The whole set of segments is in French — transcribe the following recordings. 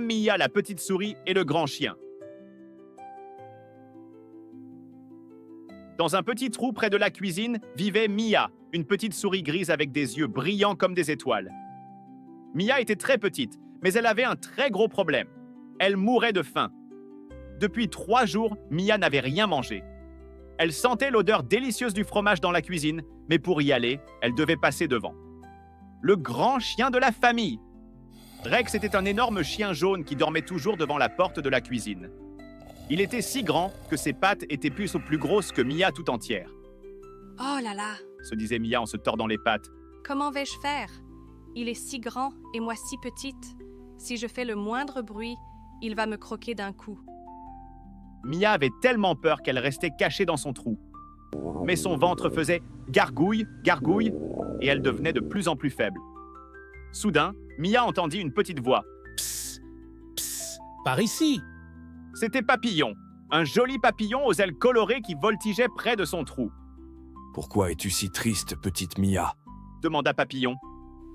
Mia, la petite souris, et le grand chien. Dans un petit trou près de la cuisine vivait Mia, une petite souris grise avec des yeux brillants comme des étoiles. Mia était très petite, mais elle avait un très gros problème. Elle mourait de faim. Depuis 3 jours, Mia n'avait rien mangé. Elle sentait l'odeur délicieuse du fromage dans la cuisine, mais pour y aller, elle devait passer devant. Le grand chien de la famille. Rex était un énorme chien jaune qui dormait toujours devant la porte de la cuisine. Il était si grand que ses pattes étaient plus grosses que Mia tout entière. « Oh là là, Se disait Mia en se tordant les pattes. comment vais-je faire? Il est si grand et moi si petite. Si je fais le moindre bruit, il va me croquer d'un coup. » Mia avait tellement peur qu'elle restait cachée dans son trou. Mais son ventre faisait gargouille, gargouille, et elle devenait de plus en plus faible. Soudain, Mia entendit une petite voix. Psst, psst. Par ici! C'était Papillon, un joli papillon aux ailes colorées qui voltigeait près de son trou. Pourquoi es-tu si triste, petite Mia? Demanda Papillon.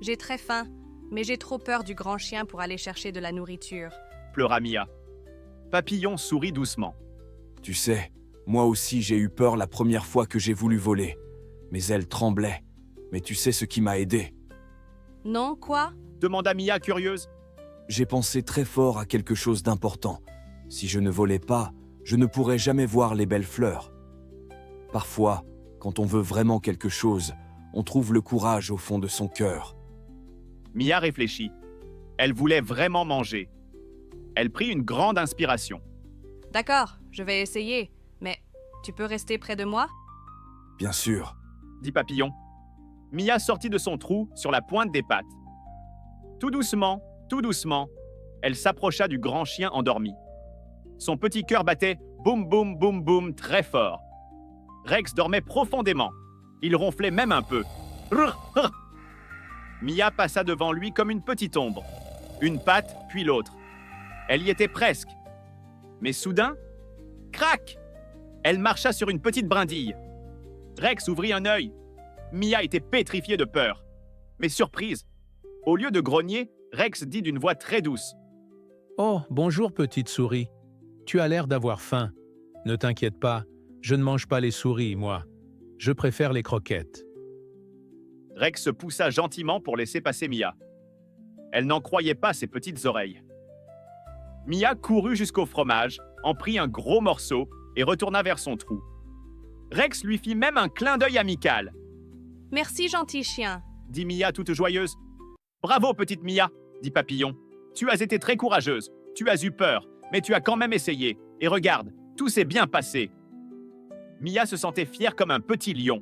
J'ai très faim, mais j'ai trop peur du grand chien pour aller chercher de la nourriture. Pleura Mia. Papillon sourit doucement. Tu sais, moi aussi j'ai eu peur la première fois que j'ai voulu voler. Mes ailes tremblaient. Mais tu sais ce qui m'a aidé? Non, quoi? Demanda Mia curieuse. J'ai pensé très fort à quelque chose d'important. Si je ne volais pas, je ne pourrais jamais voir les belles fleurs. Parfois, quand on veut vraiment quelque chose, on trouve le courage au fond de son cœur. Mia réfléchit. Elle voulait vraiment manger. Elle prit une grande inspiration. D'accord, je vais essayer, mais tu peux rester près de moi? Bien sûr. Dit Papillon. Mia sortit de son trou sur la pointe des pattes. Tout doucement, elle s'approcha du grand chien endormi. Son petit cœur battait boum boum boum boum très fort. Rex dormait profondément. Il ronflait même un peu. Rrr, rrr. Mia passa devant lui comme une petite ombre. Une patte, puis l'autre. Elle y était presque. Mais soudain, crac! Elle marcha sur une petite brindille. Rex ouvrit un œil. Mia était pétrifiée de peur. Mais surprise, au lieu de grogner, Rex dit d'une voix très douce. « Oh, bonjour petite souris. Tu as l'air d'avoir faim. Ne t'inquiète pas, je ne mange pas les souris, moi. Je préfère les croquettes. » Rex se poussa gentiment pour laisser passer Mia. Elle n'en croyait pas ses petites oreilles. Mia courut jusqu'au fromage, en prit un gros morceau et retourna vers son trou. Rex lui fit même un clin d'œil amical. « Merci, gentil chien. » Dit Mia toute joyeuse. « Bravo, petite Mia, dit Papillon. Tu as été très courageuse, tu as eu peur, mais tu as quand même essayé. Et regarde, tout s'est bien passé. » Mia se sentait fière comme un petit lion.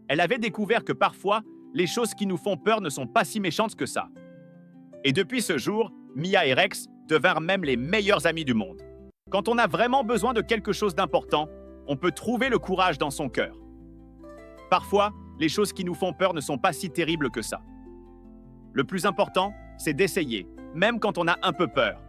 Elle avait découvert que parfois, les choses qui nous font peur ne sont pas si méchantes que ça. Et depuis ce jour, Mia et Rex devinrent même les meilleurs amis du monde. Quand on a vraiment besoin de quelque chose d'important, on peut trouver le courage dans son cœur. Parfois, les choses qui nous font peur ne sont pas si terribles que ça. Le plus important, c'est d'essayer, même quand on a un peu peur.